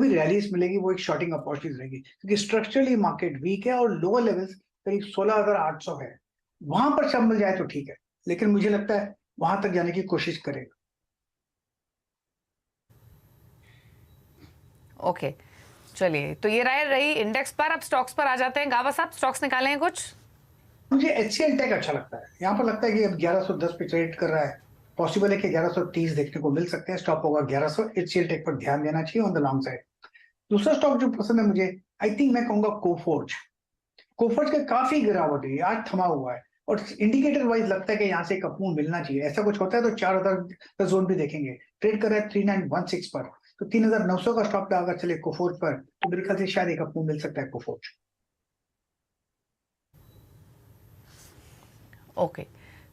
भी रैलीज मिलेगी, वो एक शॉर्टिंग अपॉर्चुनिटी रहेगी, क्योंकि स्ट्रक्चरली मार्केट वीक है और लोअर लेवल्स करीब 16,800 है। वहां पर सब मिल जाए तो ठीक है, लेकिन मुझे लगता है वहां तक जाने की कोशिश करेगा। ओके, चलिए, तो ये राय रही इंडेक्स पर। अब स्टॉक्स पर आ जाते हैं। गावा साहब, स्टॉक्स निकाले हैं कुछ? मुझे HCL टेक अच्छा लगता है। यहाँ पर लगता है कि अब 1110 पे ट्रेड कर रहा है, पॉसिबल है कि 1130 देखने को मिल सकते हैं। स्टॉप होगा 1100। HCL टेक पर ध्यान देना चाहिए ऑन द लॉन्ग साइड। दूसरा स्टॉक जो पसंद है मुझे, आई थिंक मैं कहूंगा कोफोर्ज। कोफोर्ज का काफी गिरावट हुई है, आज थमा हुआ है और इंडिकेटर वाइज लगता है कि यहाँ से एक अपमूव मिलना चाहिए। ऐसा कुछ होता है तो 4000 का जोन भी देखेंगे। ट्रेड कर रहा है 3916 पर, तो 3900 का स्टॉप पे अगर चले कोफोर्ज पर तो मेरे ख्याल से शायद एक अपमूव मिल सकता है कोफोर्ज। ओके,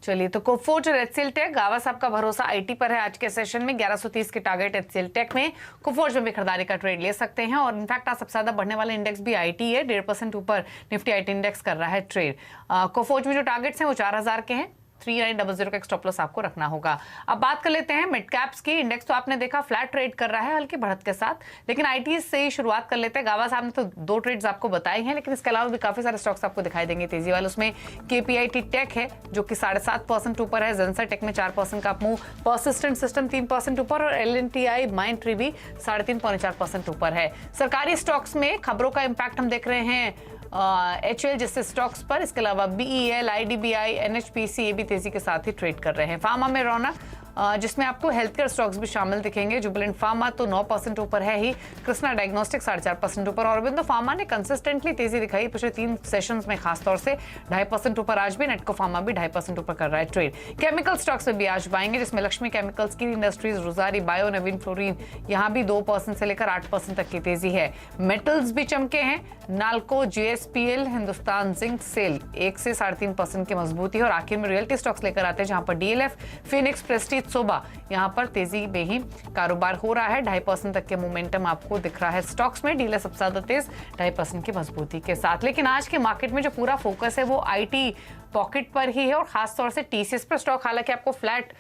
चलिए, तो कोफोर्ज और एचसीएल टेक। गावा साहब का भरोसा आईटी पर है। आज के सेशन में 1130 के टारगेट एचसीएल टेक में, कोफोर्ज में भी खरीदारी का ट्रेड ले सकते हैं। और इनफैक्ट आज सबसे ज्यादा बढ़ने वाला इंडेक्स भी आईटी है। 1.5% ऊपर निफ्टी आईटी इंडेक्स कर रहा है ट्रेड। कोफोर्ज में जो टारगेट्स हैं वो 4000 के हैं। 3900 का एक स्टॉप लॉस आपको रखना होगा। अब बात कर लेते हैं मिड कैप्स की। इंडेक्स तो आपने देखा फ्लैट ट्रेड कर रहा है हल्की बढ़त के साथ, लेकिन आईटी से ही शुरुआत कर लेते हैं। गावा साहब ने तो 2 ट्रेड्स आपको बताई हैं, लेकिन इसके अलावा भी काफी सारे स्टॉक्स आपको दिखाई देंगे तेजी वाले। उसमें केपीआईटी टेक है जो कि 7.5% ऊपर है। जेंसर टेक में 4% का मूव, परसिस्टेंट सिस्टम 3% ऊपर और एलएनटीआई माइंड ट्री भी 3.5-4% ऊपर है। सरकारी स्टॉक्स में खबरों का इंपैक्ट हम देख रहे हैं HL जैसे स्टॉक्स पर। इसके अलावा BEL, IDBI, NHPC ये भी तेजी के साथ ही ट्रेड कर रहे हैं। फार्मा में रौनक, जिसमें आपको हेल्थ केयर स्टॉक्स भी शामिल दिखेंगे। जुबिलेंट फार्मा तो 9% ऊपर है ही। कृष्णा डायग्नोस्टिक 4.5% ऊपर। और अरविंदो फार्मा ने कंसिस्टेंटली तेजी दिखाई पिछले 3 सेशंस में, खासतौर से 2.5% ऊपर आज भी। नेटको फार्मा भी 2.5% ऊपर कर रहा है ट्रेड। केमिकल स्टॉक्स में भी आज पाएंगे, जिसमें लक्ष्मी केमिकल्स की इंडस्ट्रीज, रोजारी बायो, नवीन फ्लोरीन, यहाँ भी 2% से लेकर 8% तक की तेजी है। मेटल्स भी चमके हैं। नाल्को, GSPL, हिंदुस्तान जिंक, सेल 1 से 3.5% की मजबूती है। और आखिर में रियल्टी स्टॉक्स लेकर आते हैं, जहां पर DLF, फिनिक्स, प्रेस्टीज, सोबा, यहां पर तेजी में ही कारोबार हो रहा है। 2.5% तक के मोमेंटम आपको दिख रहा है स्टॉक्स में। डीलर सबसे ज्यादा तेज 2.5% की मजबूती के साथ। लेकिन आज के मार्केट में जो पूरा फोकस है वो आईटी पॉकेट पर ही है, और खासतौर से TCS पर स्टॉक हालांकि आपको फ्लैट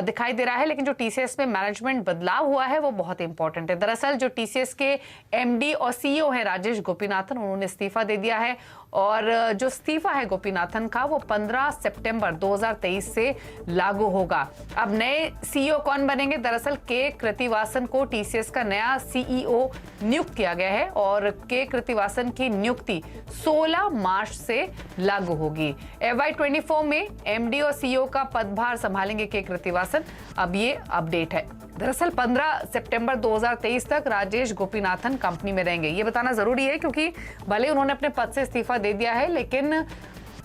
दिखाई दे रहा है, लेकिन जो TCS में मैनेजमेंट बदलाव हुआ है वो बहुत इंपॉर्टेंट है। दरअसल जो TCS के MD और CEO है राजेश गोपीनाथन, उन्होंने इस्तीफा दे दिया है। और जो इस्तीफा है गोपीनाथन का वो 15 सितंबर 2023 से लागू होगा। अब नए CEO कौन बनेंगे? दरअसल के कृतिवासन को TCS का नया CEO नियुक्त किया गया है, और के कृतिवासन की नियुक्ति 16 मार्च से लागू होगी। FY24 में MD और CEO का पदभार संभालेंगे के कृतिवासन। अब ये अपडेट है। दरअसल 15 सितंबर 2023 तक राजेश गोपीनाथन कंपनी में रहेंगे। ये बताना जरूरी है, क्योंकि भले उन्होंने अपने पद से इस्तीफा दे दिया है, लेकिन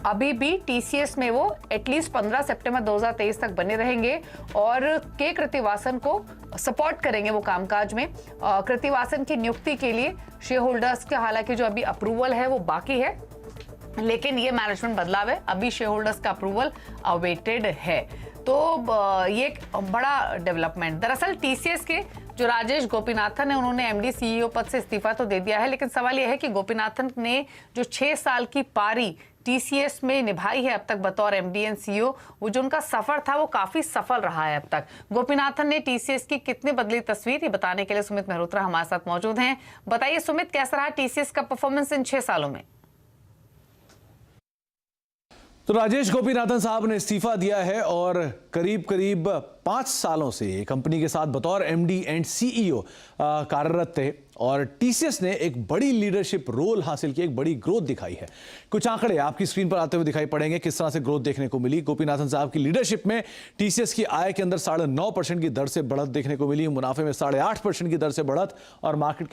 अभी भी TCS में वो एटलीस्ट 15 सितंबर 2023 तक बने रहेंगे और के कृतिवासन को सपोर्ट करेंगे वो कामकाज में। कृतिवासन की नियुक्ति के लिए शेयर होल्डर्स का हालांकि जो अभी अप्रूवल है वो बाकी है, लेकिन ये मैनेजमेंट बदलाव है, अभी शेयर होल्डर्स का अप्रूवल अवेटेड है। तो ये एक बड़ा डेवलपमेंट। दरअसल TCS के जो राजेश गोपीनाथन है, उन्होंने MD CEO पद से इस्तीफा तो दे दिया है, लेकिन सवाल यह है कि गोपीनाथन ने जो 6 साल की पारी TCS में निभाई है अब तक बतौर MD एंड CEO, वो जो उनका सफर था वो काफी सफल रहा है अब तक। गोपीनाथन ने TCS की कितने बदली तस्वीर, ये बताने के लिए सुमित मेहरोत्रा हमारे साथ मौजूद हैं। बताइए सुमित, कैसा रहा TCS का परफॉर्मेंस इन 6 सालों में? तो राजेश गोपीनाथन साहब ने इस्तीफा दिया है और करीब 5 सालों से कंपनी के साथ बतौर MD एंड CEO कार्यरत थे, और TCS ने एक बड़ी लीडरशिप रोल हासिल की, एक बड़ी ग्रोथ दिखाई है। कुछ आंकड़े आपकी स्क्रीन पर आते हुए दिखाई पड़ेंगे, किस तरह से ग्रोथ देखने को मिली। गोपीनाथन साहब की लीडरशिप में TCS की आय के अंदर 9.5% की दर से बढ़त देखने को मिली, मुनाफे में 8.5% की दर से बढ़त, और मार्केट